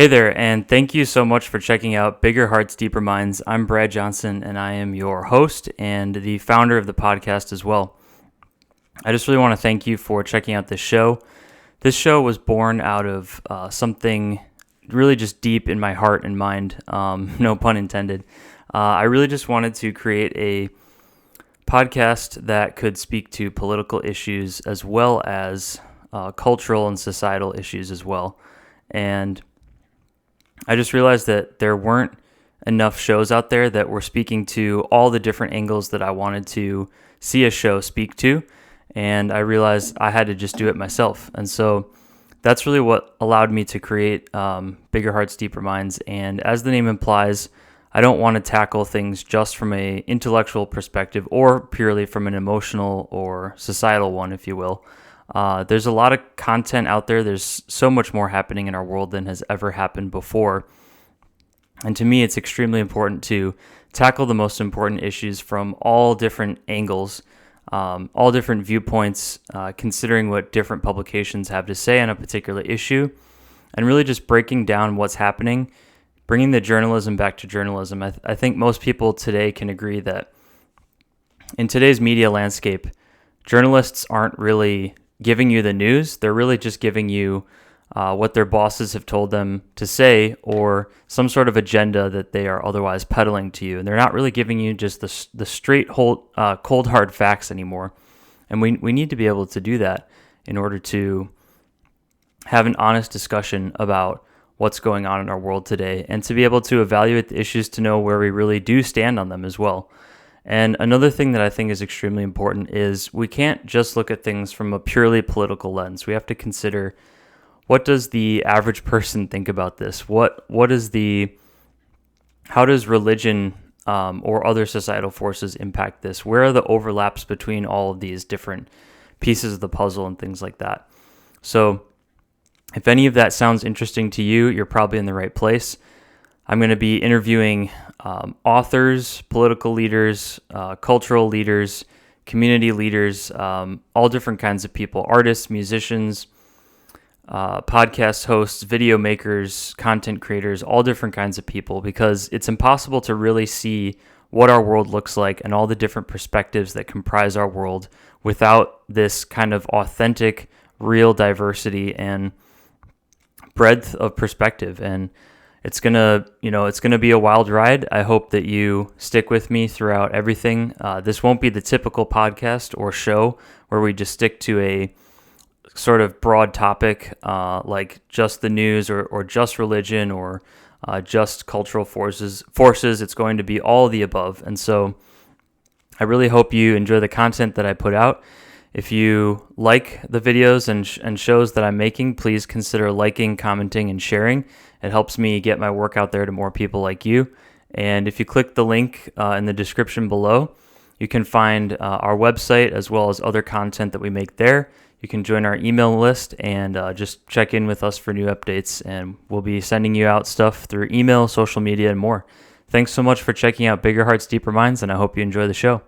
Hey there, and thank you so much for checking out Bigger Hearts, Deeper Minds. I'm Brad Johnson, and I am your host and the founder of the podcast as well. I just really want to thank you for checking out this show. This show was born out of something really just deep in my heart and mind, no pun intended. I really just wanted to create a podcast that could speak to political issues as well as cultural and societal issues as well. And I just realized that there weren't enough shows out there that were speaking to all the different angles that I wanted to see a show speak to. And I realized I had to just do it myself. And so that's really what allowed me to create Bigger Hearts, Deeper Minds. And as the name implies, I don't want to tackle things just from an intellectual perspective or purely from an emotional or societal one, if you will. There's a lot of content out there. There's so much more happening in our world than has ever happened before. And to me, it's extremely important to tackle the most important issues from all different angles, all different viewpoints, considering what different publications have to say on a particular issue, and really just breaking down what's happening, bringing the journalism back to journalism. I think most people today can agree that in today's media landscape, journalists aren't really giving you the news. They're really just giving you what their bosses have told them to say or some sort of agenda that they are otherwise peddling to you. And they're not really giving you just the straight, cold, hard facts anymore. And we need to be able to do that in order to have an honest discussion about what's going on in our world today and to be able to evaluate the issues to know where we really do stand on them as well. And another thing that I think is extremely important is we can't just look at things from a purely political lens. We have to consider, what does the average person think about this? How does religion or other societal forces impact this? Where are the overlaps between all of these different pieces of the puzzle and things like that? So if any of that sounds interesting to you, you're probably in the right place. I'm going to be interviewing authors, political leaders, cultural leaders, community leaders, all different kinds of people, artists, musicians, podcast hosts, video makers, content creators, all different kinds of people, because it's impossible to really see what our world looks like and all the different perspectives that comprise our world without this kind of authentic, real diversity and breadth of perspective. And it's gonna be a wild ride. I hope that you stick with me throughout everything. This won't be the typical podcast or show where we just stick to a sort of broad topic like just the news or just religion or just cultural forces. It's going to be all of the above. And so I really hope you enjoy the content that I put out. If you like the videos and shows that I'm making, please consider liking, commenting, and sharing. It helps me get my work out there to more people like you. And if you click the link in the description below, you can find our website as well as other content that we make there. You can join our email list and just check in with us for new updates. And we'll be sending you out stuff through email, social media, and more. Thanks so much for checking out Bigger Hearts, Deeper Minds, and I hope you enjoy the show.